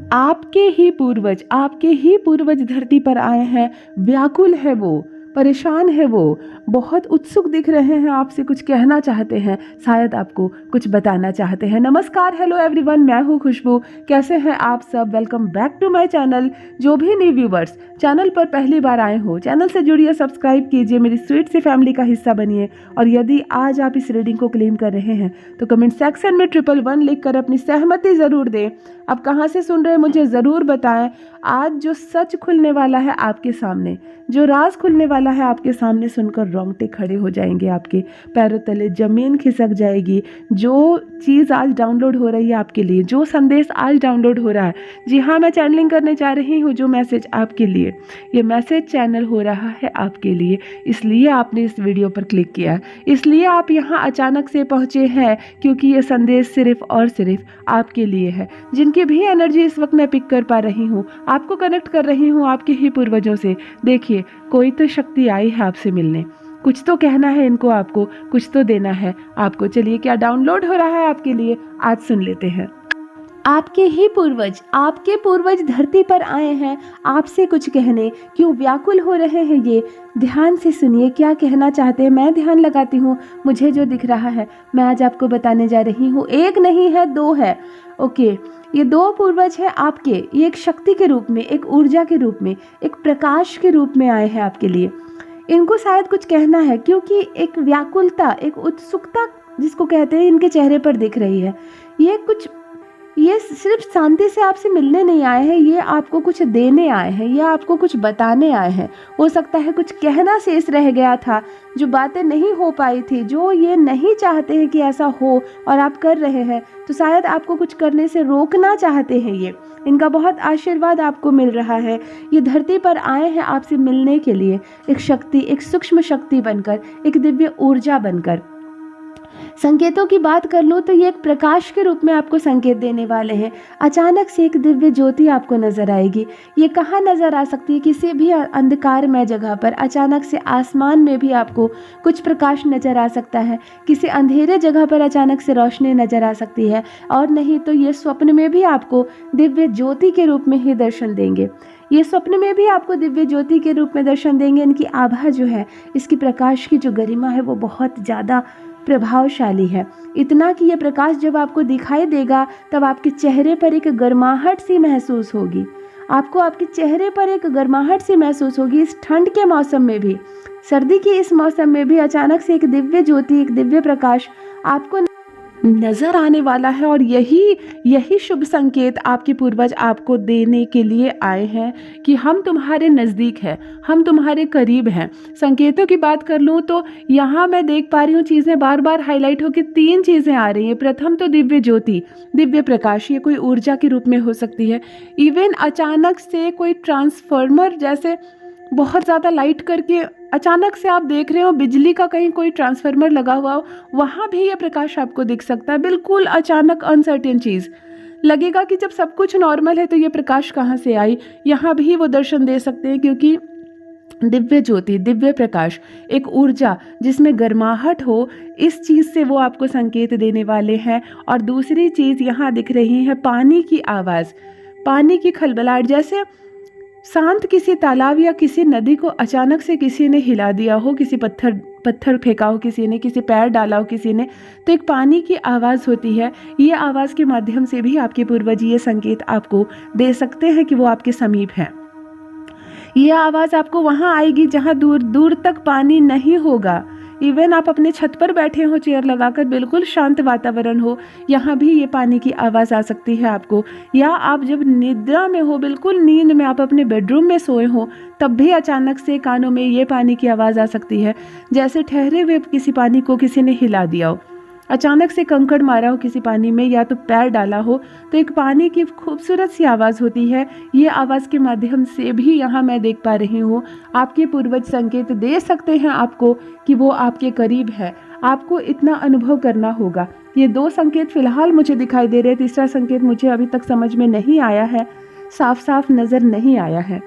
आपके ही पूर्वज धरती पर आए हैं। व्याकुल है वो, परेशान है वो, बहुत उत्सुक दिख रहे हैं, आपसे कुछ कहना चाहते हैं, शायद आपको कुछ बताना चाहते हैं। नमस्कार, हेलो एवरीवन, मैं हूँ खुशबू। कैसे हैं आप सब? Welcome back to my channel. जो भी न्यू व्यूवर्स चैनल पर पहली बार आए हो, चैनल से जुड़िए, सब्सक्राइब कीजिए, मेरी स्वीट सी फैमिली का हिस्सा बनिए। और यदि आज आप इस रीडिंग को क्लेम कर रहे हैं तो कमेंट सेक्शन में 111 लिख कर अपनी सहमति ज़रूर दें। आप कहाँ से सुन रहे हैं मुझे ज़रूर बताएं। आज जो सच खुलने वाला है आपके सामने, जो राज खुलने वाला है आपके सामने, सुनकर रोंगटे खड़े हो जाएंगे, आपके पैरों तले जमीन खिसक जाएगी। जो चीज़ आज डाउनलोड हो रही है आपके लिए, जो संदेश आज डाउनलोड हो रहा है, जी हाँ, मैं चैनलिंग करने जा रही हूँ जो मैसेज आपके लिए, ये मैसेज चैनल हो रहा है आपके लिए। इसलिए आपने इस वीडियो पर क्लिक किया, इसलिए आप यहाँ अचानक से पहुँचे हैं, क्योंकि ये संदेश सिर्फ और सिर्फ आपके लिए है। जिनकी भी एनर्जी इस वक्त मैं पिक कर पा रही हूँ, आपको कनेक्ट कर रही हूँ आपके ही पूर्वजों से। देखिए, कोई तो शक्ति आई है आपसे मिलने, कुछ तो कहना है इनको, आपको कुछ तो देना है आपको। चलिए, क्या डाउनलोड हो रहा है आपके लिए, आज सुन लेते हैं। आपके पूर्वज धरती पर आए हैं आपसे कुछ कहने। क्यों व्याकुल हो रहे हैं ये? ध्यान से सुनिए, क्या कहना चाहते हैं। मैं ध्यान लगाती हूँ, मुझे जो दिख रहा है मैं आज आपको बताने जा रही हूँ। एक नहीं है, दो है। ओके, ये दो पूर्वज हैं आपके। ये एक शक्ति के रूप में, एक ऊर्जा के रूप में, एक प्रकाश के रूप में आए हैं आपके लिए। इनको शायद कुछ कहना है, क्योंकि एक व्याकुलता, एक उत्सुकता जिसको कहते हैं, इनके चेहरे पर दिख रही है। ये सिर्फ शांति से आपसे मिलने नहीं आए हैं, ये आपको कुछ देने आए हैं, ये आपको कुछ बताने आए हैं। हो सकता है कुछ कहना शेष रह गया था, जो बातें नहीं हो पाई थी, जो ये नहीं चाहते हैं कि ऐसा हो और आप कर रहे हैं, तो शायद आपको कुछ करने से रोकना चाहते हैं। ये इनका बहुत आशीर्वाद आपको मिल रहा है। ये धरती पर आए हैं आपसे मिलने के लिए, एक शक्ति, एक सूक्ष्म शक्ति बनकर, एक दिव्य ऊर्जा बनकर। संकेतों की बात कर लूँ तो ये एक प्रकाश के रूप में आपको संकेत देने वाले हैं। अचानक से एक दिव्य ज्योति आपको नजर आएगी। ये कहाँ नजर आ सकती है? किसी भी अंधकारमय जगह पर अचानक से आसमान में भी आपको कुछ प्रकाश नजर आ सकता है। किसी अंधेरे जगह पर अचानक से रोशनी नजर आ सकती है, और नहीं तो ये स्वप्न में भी आपको दिव्य ज्योति के रूप में ही दर्शन देंगे। ये स्वप्न में भी आपको दिव्य ज्योति के रूप में दर्शन देंगे। इनकी आभा जो है, इसकी प्रकाश की जो गरिमा है, वो बहुत ज़्यादा प्रभावशाली है। इतना कि यह प्रकाश जब आपको दिखाई देगा तब आपके चेहरे पर एक गर्माहट सी महसूस होगी। आपको आपके चेहरे पर एक गर्माहट सी महसूस होगी। इस ठंड के मौसम में भी, सर्दी के इस मौसम में भी अचानक से एक दिव्य ज्योति, एक दिव्य प्रकाश आपको नजर आने वाला है। और यही शुभ संकेत आपके पूर्वज आपको देने के लिए आए हैं कि हम तुम्हारे नज़दीक हैं, हम तुम्हारे करीब हैं। संकेतों की बात कर लूँ तो यहाँ मैं देख पा रही हूँ, चीज़ें बार बार हाईलाइट होकर 3 चीज़ें आ रही हैं। प्रथम तो दिव्य ज्योति, दिव्य प्रकाश, ये कोई ऊर्जा के रूप में हो सकती है। इवन अचानक से कोई ट्रांसफार्मर जैसे बहुत ज़्यादा लाइट करके अचानक से आप देख रहे हो, बिजली का कहीं कोई ट्रांसफार्मर लगा हुआ हो, वहाँ भी ये प्रकाश आपको दिख सकता है। बिल्कुल अचानक अनसर्टेन चीज़ लगेगा कि जब सब कुछ नॉर्मल है तो ये प्रकाश कहाँ से आई। यहाँ भी वो दर्शन दे सकते हैं, क्योंकि दिव्य ज्योति, दिव्य प्रकाश, एक ऊर्जा जिसमें गर्माहट हो, इस चीज़ से वो आपको संकेत देने वाले हैं। और दूसरी चीज़ यहाँ दिख रही है, पानी की आवाज़, पानी की खलबलाहट। जैसे शांत किसी तालाब या किसी नदी को अचानक से किसी ने हिला दिया हो, किसी पत्थर फेंका हो किसी ने, किसी पैर डाला हो किसी ने, तो एक पानी की आवाज़ होती है। ये आवाज़ के माध्यम से भी आपके पूर्वज ये संकेत आपको दे सकते हैं कि वो आपके समीप हैं। ये आवाज़ आपको वहाँ आएगी जहाँ दूर दूर तक पानी नहीं होगा। इवन आप अपने छत पर बैठे हो चेयर लगाकर, बिल्कुल शांत वातावरण हो, यहाँ भी ये पानी की आवाज़ आ सकती है आपको। या आप जब निद्रा में हो, बिल्कुल नींद में, आप अपने बेडरूम में सोए हो, तब भी अचानक से कानों में ये पानी की आवाज़ आ सकती है। जैसे ठहरे हुए किसी पानी को किसी ने हिला दिया हो, अचानक से कंकड़ मारा हो किसी पानी में, या तो पैर डाला हो, तो एक पानी की खूबसूरत सी आवाज़ होती है। ये आवाज़ के माध्यम से भी यहाँ मैं देख पा रही हूँ आपके पूर्वज संकेत दे सकते हैं आपको कि वो आपके करीब है। आपको इतना अनुभव करना होगा। ये 2 संकेत फिलहाल मुझे दिखाई दे रहे हैं, तीसरा संकेत मुझे अभी तक समझ में नहीं आया है, साफ साफ नज़र नहीं आया है।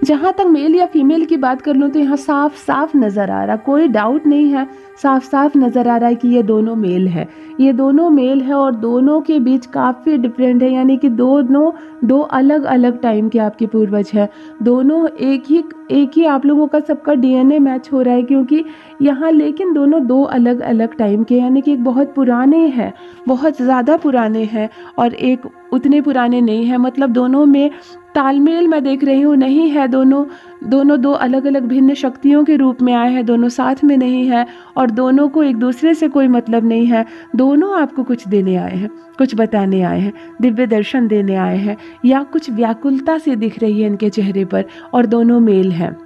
जहाँ तक मेल या फीमेल की बात कर लूँ तो यहाँ साफ साफ नज़र आ रहा, कोई डाउट नहीं है, साफ साफ नज़र आ रहा है कि ये दोनों मेल है, ये दोनों मेल है और दोनों के बीच काफ़ी डिफरेंट है, यानी कि दोनों दो अलग अलग टाइम के आपके पूर्वज हैं। दोनों एक ही आप लोगों का सबका डीएनए मैच हो रहा है, क्योंकि यहाँ लेकिन दोनों दो अलग अलग टाइम के, यानी कि एक बहुत पुराने हैं, बहुत ज़्यादा पुराने हैं, और एक उतने पुराने नहीं हैं। मतलब दोनों में तालमेल मैं देख रही हूँ नहीं है, दोनों दो अलग अलग भिन्न शक्तियों के रूप में आए हैं, दोनों साथ में नहीं है और दोनों को एक दूसरे से कोई मतलब नहीं है। दोनों आपको कुछ देने आए हैं, कुछ बताने आए हैं, दिव्य दर्शन देने आए हैं, या कुछ व्याकुलता से दिख रही है इनके चेहरे पर, और दोनों मेल हैं।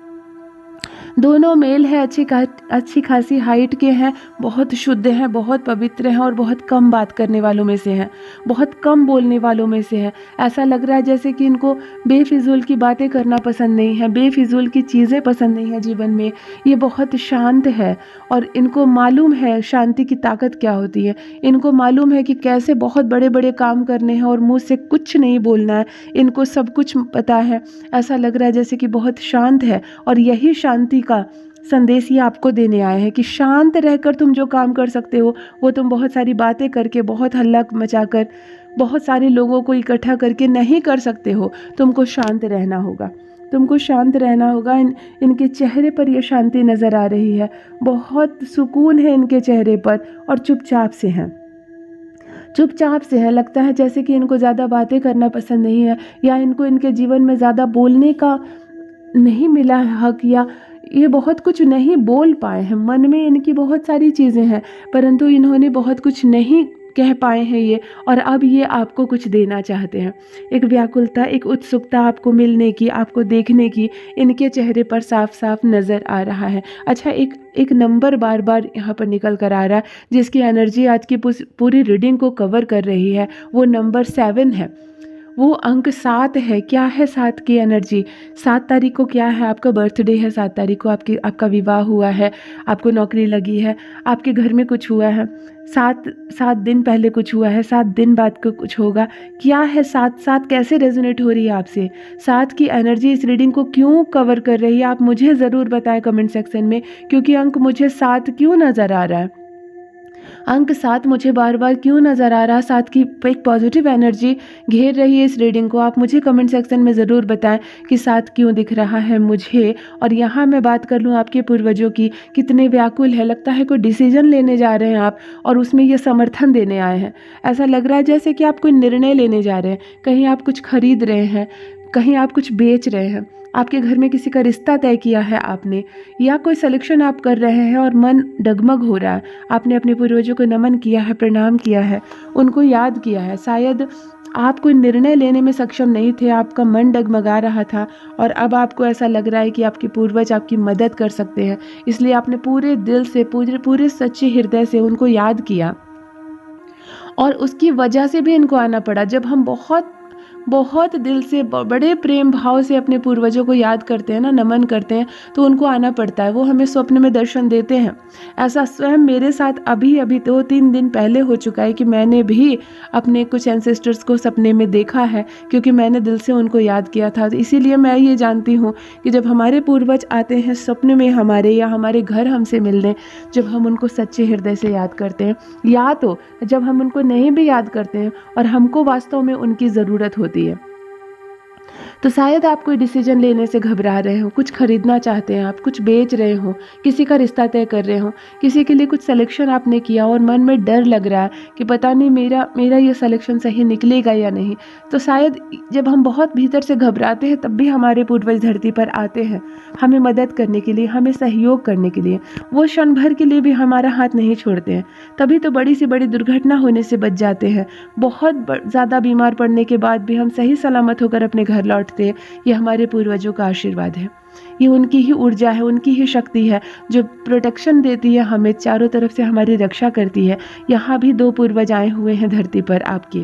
दोनों मेल है, अच्छी खासी हाइट के हैं, बहुत शुद्ध हैं, बहुत पवित्र हैं और बहुत कम बात करने वालों में से हैं, बहुत कम बोलने वालों में से हैं। ऐसा लग रहा है जैसे कि इनको बेफिजूल की बातें करना पसंद नहीं है, बेफिजूल की चीज़ें पसंद नहीं है जीवन में। ये बहुत शांत है और इनको मालूम है शांति की ताकत क्या होती है। इनको मालूम है कि कैसे बहुत बड़े बड़े काम करने हैं और मुँह से कुछ नहीं बोलना है, इनको सब कुछ पता है। ऐसा लग रहा है जैसे कि बहुत शांत है, और यही शांति का संदेश ये आपको देने आए हैं कि शांत रहकर तुम जो काम कर सकते हो वो तुम बहुत सारी बातें करके, बहुत हल्ला मचाकर, बहुत सारे लोगों को इकट्ठा करके नहीं कर सकते हो। तुमको शांत रहना होगा, तुमको शांत रहना होगा। इनके चेहरे पर ये शांति नज़र आ रही है, बहुत सुकून है इनके चेहरे पर, और चुपचाप से हैं, चुपचाप से है। लगता है जैसे कि इनको ज़्यादा बातें करना पसंद नहीं है, या इनको इनके जीवन में ज़्यादा बोलने का नहीं मिला है हक, या ये बहुत कुछ नहीं बोल पाए हैं। मन में इनकी बहुत सारी चीज़ें हैं, परंतु इन्होंने बहुत कुछ नहीं कह पाए हैं ये, और अब ये आपको कुछ देना चाहते हैं। एक व्याकुलता, एक उत्सुकता आपको मिलने की, आपको देखने की इनके चेहरे पर साफ साफ नज़र आ रहा है। अच्छा, एक नंबर बार बार यहाँ पर निकल कर आ रहा है, जिसकी एनर्जी आज की पूरी रीडिंग को कवर कर रही है। वो नंबर 7 है, वो अंक 7 है। क्या है 7 की एनर्जी? 7 तारीख को क्या है? आपका बर्थडे है, 7 तारीख को आपका विवाह हुआ है, आपको नौकरी लगी है, आपके घर में कुछ हुआ है, 7 दिन पहले कुछ हुआ है, 7 दिन बाद को कुछ होगा। क्या है 7 कैसे रेजोनेट हो रही है आपसे? 7 की एनर्जी इस रीडिंग को क्यों कवर कर रही है? आप मुझे ज़रूर बताएं कमेंट सेक्शन में, क्योंकि अंक मुझे 7 क्यों नज़र आ रहा है, अंक 7 मुझे बार बार क्यों नज़र आ रहा है। 7 की एक पॉजिटिव एनर्जी घेर रही है इस रीडिंग को। आप मुझे कमेंट सेक्शन में ज़रूर बताएं कि 7 क्यों दिख रहा है मुझे। और यहाँ मैं बात कर लूँ आपके पूर्वजों की, कितने व्याकुल है। लगता है कोई डिसीजन लेने जा रहे हैं आप, और उसमें ये समर्थन देने आए हैं। ऐसा लग रहा है जैसे कि आप कोई निर्णय लेने जा रहे हैं, कहीं आप कुछ खरीद रहे हैं, कहीं आप कुछ बेच रहे हैं, आपके घर में किसी का रिश्ता तय किया है आपने, या कोई सिलेक्शन आप कर रहे हैं और मन डगमग हो रहा है। आपने अपने पूर्वजों को नमन किया है, प्रणाम किया है, उनको याद किया है। शायद आप कोई निर्णय लेने में सक्षम नहीं थे, आपका मन डगमगा रहा था, और अब आपको ऐसा लग रहा है कि आपके पूर्वज आपकी मदद कर सकते हैं। इसलिए आपने पूरे दिल से, पूरे सच्चे हृदय से उनको याद किया, और उसकी वजह से भी इनको आना पड़ा। जब हम बहुत दिल से, बड़े प्रेम भाव से अपने पूर्वजों को याद करते हैं ना, नमन करते हैं, तो उनको आना पड़ता है। वो हमें स्वप्न में दर्शन देते हैं। ऐसा स्वयं मेरे साथ अभी 2-3 दिन पहले हो चुका है कि मैंने भी अपने कुछ एंसेस्टर्स को सपने में देखा है, क्योंकि मैंने दिल से उनको याद किया था। इसीलिए मैं ये जानती हूँ कि जब हमारे पूर्वज आते हैं सपने में हमारे, या हमारे घर हमसे मिलने, जब हम उनको सच्चे हृदय से याद करते हैं, या तो जब हम उनको नहीं भी याद करते हैं और हमको वास्तव में उनकी ज़रूरत होती है, तो शायद आप कोई डिसीजन लेने से घबरा रहे हो, कुछ खरीदना चाहते हैं, आप कुछ बेच रहे हो, किसी का रिश्ता तय कर रहे हो, किसी के लिए कुछ सिलेक्शन आपने किया और मन में डर लग रहा है कि पता नहीं मेरा ये सिलेक्शन सही निकलेगा या नहीं। तो शायद जब हम बहुत भीतर से घबराते हैं, तब भी हमारे पूर्वज धरती पर आते हैं हमें मदद करने के लिए, हमें सहयोग करने के लिए। वो क्षण भर के लिए भी हमारा हाथ नहीं छोड़ते हैं, तभी तो बड़ी से बड़ी दुर्घटना होने से बच जाते हैं। बहुत ज़्यादा बीमार पड़ने के बाद भी हम सही सलामत होकर अपने घर लौटते हैं। ये हमारे पूर्वजों का आशीर्वाद है, ये उनकी ही ऊर्जा है, उनकी ही शक्ति है जो प्रोटेक्शन देती है हमें, चारों तरफ से हमारी रक्षा करती है। यहाँ भी 2 पूर्वज आए हुए हैं धरती पर आपके,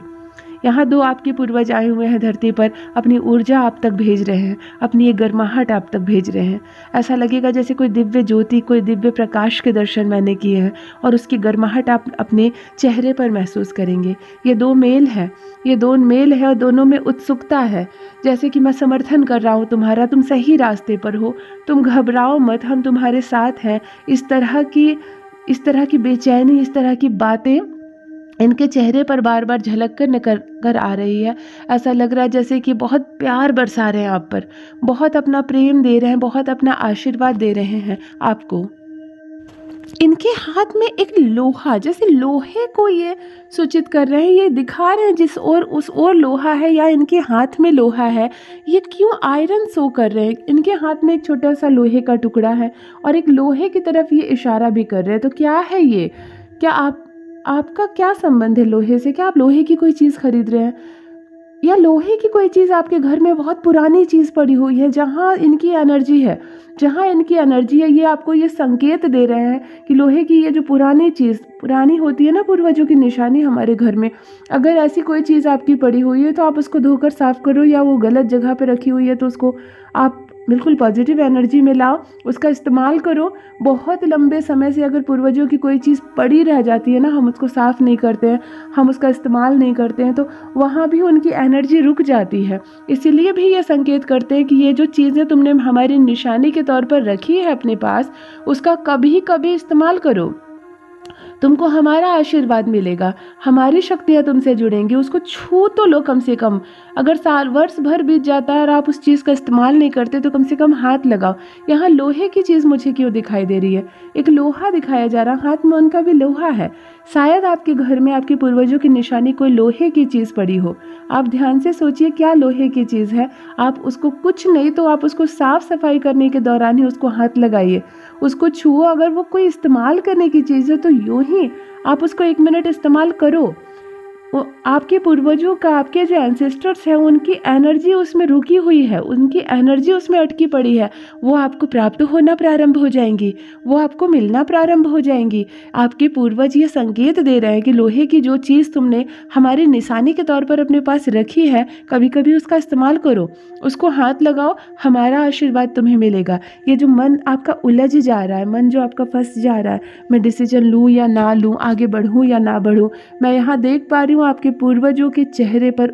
यहाँ 2 आपके पूर्वज आए हुए हैं धरती पर, अपनी ऊर्जा आप तक भेज रहे हैं, अपनी एक गर्माहट आप तक भेज रहे हैं। ऐसा लगेगा जैसे कोई दिव्य ज्योति, कोई दिव्य प्रकाश के दर्शन मैंने किए हैं और उसकी गर्माहट आप अपने चेहरे पर महसूस करेंगे। ये 2 मेल है, ये 2 मेल है और दोनों में उत्सुकता है, जैसे कि मैं समर्थन कर रहा हूँ तुम्हारा, तुम सही रास्ते पर हो, तुम घबराओ मत, हम तुम्हारे साथ हैं। इस तरह की बेचैनी, इस तरह की बातें इनके चेहरे पर बार बार झलक कर निकल कर आ रही है। ऐसा लग रहा है जैसे कि बहुत प्यार बरसा रहे हैं आप पर, बहुत अपना प्रेम दे रहे हैं, बहुत अपना आशीर्वाद दे रहे हैं आपको। इनके हाथ में एक लोहा, जैसे लोहे को ये सूचित कर रहे हैं, ये दिखा रहे हैं जिस ओर उस ओर लोहा है या इनके हाथ में लोहा है। ये क्यों आयरन शो कर रहे हैं? इनके हाथ में एक छोटा सा लोहे का टुकड़ा है और एक लोहे की तरफ ये इशारा भी कर रहे हैं। तो क्या है ये? क्या आपका क्या संबंध है लोहे से? क्या आप लोहे की कोई चीज़ खरीद रहे हैं या लोहे की कोई चीज़ आपके घर में बहुत पुरानी चीज़ पड़ी हुई है? जहाँ इनकी एनर्जी है, जहाँ इनकी एनर्जी है, ये आपको ये संकेत दे रहे हैं कि लोहे की ये जो पुरानी चीज़, पुरानी होती है ना पूर्वजों की निशानी हमारे घर में, अगर ऐसी कोई चीज़ आपकी पड़ी हुई है तो आप उसको धोकर साफ़ करो, या वो गलत जगह पर रखी हुई है तो उसको आप बिल्कुल पॉजिटिव एनर्जी में लाओ, उसका इस्तेमाल करो। बहुत लंबे समय से अगर पूर्वजों की कोई चीज़ पड़ी रह जाती है ना, हम उसको साफ़ नहीं करते हैं, हम उसका इस्तेमाल नहीं करते हैं, तो वहाँ भी उनकी एनर्जी रुक जाती है। इसीलिए भी ये संकेत करते हैं कि ये जो चीज़ें तुमने हमारी निशानी के तौर पर रखी है अपने पास, उसका कभी कभी इस्तेमाल करो, तुमको हमारा आशीर्वाद मिलेगा, हमारी शक्तियाँ तुमसे जुड़ेंगी। उसको छू तो लो कम से कम। अगर साल वर्ष भर बीत जाता है और आप उस चीज़ का इस्तेमाल नहीं करते तो कम से कम हाथ लगाओ। यहाँ लोहे की चीज़ मुझे क्यों दिखाई दे रही है? एक लोहा दिखाया जा रहा, हाथ में उनका भी लोहा है। शायद आपके घर में आपके पूर्वजों की निशानी कोई लोहे की चीज़ पड़ी हो। आप ध्यान से सोचिए क्या लोहे की चीज़ है। आप उसको, कुछ नहीं तो आप उसको साफ सफाई करने के दौरान ही उसको हाथ लगाइए, उसको छुओ। अगर वो कोई इस्तेमाल करने की चीज़ है तो यूं ही आप उसको 1 मिनट इस्तेमाल करो। वो आपके पूर्वजों का, आपके जो एंसेस्टर्स हैं, उनकी एनर्जी उसमें रुकी हुई है, उनकी एनर्जी उसमें अटकी पड़ी है। वो आपको प्राप्त होना प्रारंभ हो जाएंगी, वो आपको मिलना प्रारंभ हो जाएंगी। आपके पूर्वज ये संकेत दे रहे हैं कि लोहे की जो चीज़ तुमने हमारी निशानी के तौर पर अपने पास रखी है, कभी कभी उसका इस्तेमाल करो, उसको हाथ लगाओ, हमारा आशीर्वाद तुम्हें मिलेगा। ये जो मन आपका उलझ जा रहा है, मन जो आपका फंस जा रहा है, मैं डिसीजन लूँ या ना लूँ, आगे बढ़ूँ या ना बढ़ूँ, मैं यहाँ देख पा रही हूँ आपके पूर्वजों के चेहरे पर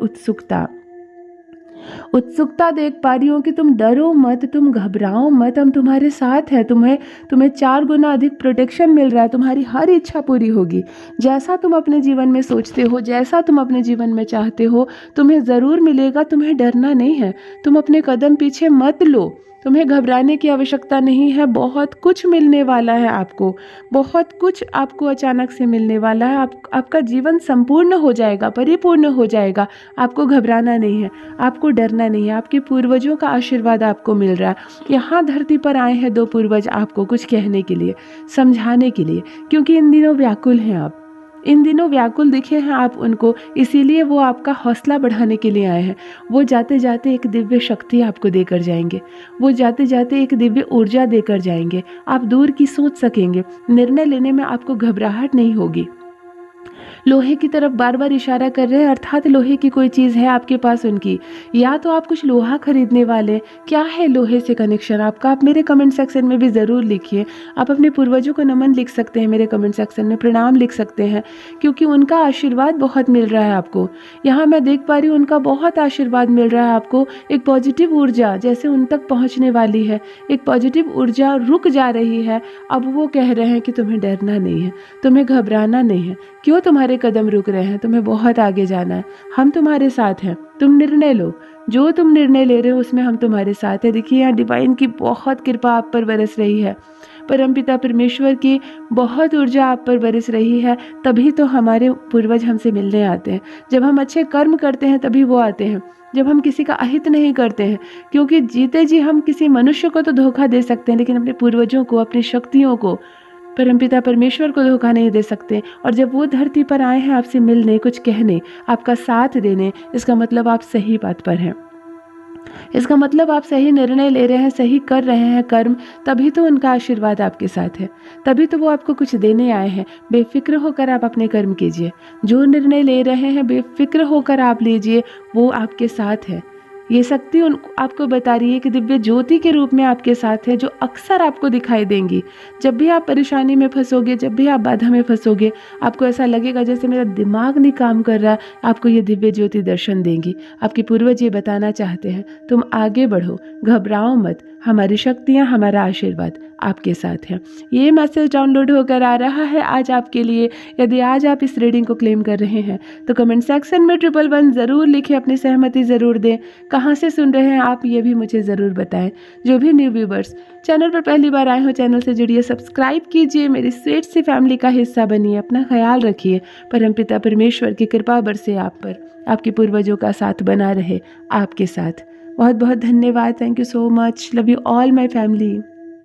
उत्सुकता देख पा रही हूँ कि तुम डरो मत, तुम घबराओ मत, हम तुम्हारे साथ हैं। तुम्हें 4 गुना अधिक प्रोटेक्शन मिल रहा है, तुम्हारी हर इच्छा पूरी होगी। जैसा तुम अपने जीवन में सोचते हो, जैसा तुम अपने जीवन में चाहते हो, तुम्हें ज़रूर मिलेगा। तुम्हें डरना नहीं है, तुम अपने कदम पीछे मत लो, तुम्हें घबराने की आवश्यकता नहीं है। बहुत कुछ मिलने वाला है आपको, बहुत कुछ आपको अचानक से मिलने वाला है। आपका जीवन संपूर्ण हो जाएगा, परिपूर्ण हो जाएगा। आपको घबराना नहीं है, आपको डरना नहीं है। आपके पूर्वजों का आशीर्वाद आपको मिल रहा है। यहाँ धरती पर आए हैं 2 पूर्वज आपको कुछ कहने के लिए, समझाने के लिए, क्योंकि इन दिनों व्याकुल हैं आप, इन दिनों व्याकुल दिखे हैं आप उनको, इसीलिए वो आपका हौसला बढ़ाने के लिए आए हैं। वो जाते जाते एक दिव्य शक्ति आपको देकर जाएंगे, वो जाते जाते एक दिव्य ऊर्जा देकर जाएंगे। आप दूर की सोच सकेंगे, निर्णय लेने में आपको घबराहट नहीं होगी। लोहे की तरफ बार बार इशारा कर रहे हैं, अर्थात लोहे की कोई चीज़ है आपके पास उनकी, या तो आप कुछ लोहा खरीदने वाले। क्या है लोहे से कनेक्शन आपका? आप मेरे कमेंट सेक्शन में भी ज़रूर लिखिए। आप अपने पूर्वजों को नमन लिख सकते हैं, मेरे कमेंट सेक्शन में प्रणाम लिख सकते हैं, क्योंकि उनका आशीर्वाद बहुत मिल रहा है आपको। यहाँ मैं देख पा रही हूँ उनका बहुत आशीर्वाद मिल रहा है आपको। एक पॉजिटिव ऊर्जा जैसे उन तक पहुँचने वाली है, एक पॉजिटिव ऊर्जा रुक जा रही है। अब वो कह रहे हैं कि तुम्हें डरना नहीं है, तुम्हें घबराना नहीं है। क्यों तुम्हारे कदम रुक रहे हैं? तुम्हें बहुत आगे जाना है, हम तुम्हारे साथ हैं। तुम निर्णय लो, जो तुम निर्णय ले रहे हो उसमें हम तुम्हारे साथ हैं। देखिए यहाँ डिवाइन की बहुत कृपा आप पर बरस रही है, परमपिता परमेश्वर की बहुत ऊर्जा आप पर बरस रही है। तभी तो हमारे पूर्वज हमसे मिलने आते हैं। जब हम अच्छे कर्म करते हैं तभी वो आते हैं, जब हम किसी का अहित नहीं करते हैं। क्योंकि जीते जी हम किसी मनुष्य को तो धोखा दे सकते हैं, लेकिन अपने पूर्वजों को, अपनी शक्तियों को, परमपिता परमेश्वर को धोखा नहीं दे सकते। और जब वो धरती पर आए हैं आपसे मिलने, कुछ कहने, आपका साथ देने, इसका मतलब आप सही बात पर हैं। इसका मतलब आप सही निर्णय ले रहे हैं, सही कर रहे हैं कर्म, तभी तो उनका आशीर्वाद आपके साथ है, तभी तो वो आपको कुछ देने आए हैं। बेफिक्र होकर आप अपने कर्म कीजिए, जो निर्णय ले रहे हैं बेफिक्र होकर आप लीजिए, वो आपके साथ है। ये शक्ति आपको बता रही है कि दिव्य ज्योति के रूप में आपके साथ है, जो अक्सर आपको दिखाई देंगी। जब भी आप परेशानी में फंसोगे, जब भी आप बाधा में फंसोगे, आपको ऐसा लगेगा जैसे मेरा दिमाग नहीं काम कर रहा, आपको ये दिव्य ज्योति दर्शन देंगी। आपके पूर्वज ये बताना चाहते हैं, तुम आगे बढ़ो, घबराओ मत, हमारी शक्तियाँ, हमारा आशीर्वाद आपके साथ है। ये मैसेज डाउनलोड होकर आ रहा है आज आपके लिए। यदि आज आप इस रीडिंग को क्लेम कर रहे हैं तो कमेंट सेक्शन में 111 ज़रूर लिखें, अपनी सहमति ज़रूर दें। कहाँ से सुन रहे हैं आप, ये भी मुझे ज़रूर बताएं। जो भी न्यू व्यूवर्स चैनल पर पहली बार आए हो, चैनल से जुड़िए, सब्सक्राइब कीजिए, मेरी स्वीट सी फैमिली का हिस्सा बनिए। अपना ख्याल रखिए, परमपिता परमेश्वर की कृपा बरसे आप पर, आपके पूर्वजों का साथ बना रहे आपके साथ। बहुत बहुत धन्यवाद। Thank you so much. Love you all my family.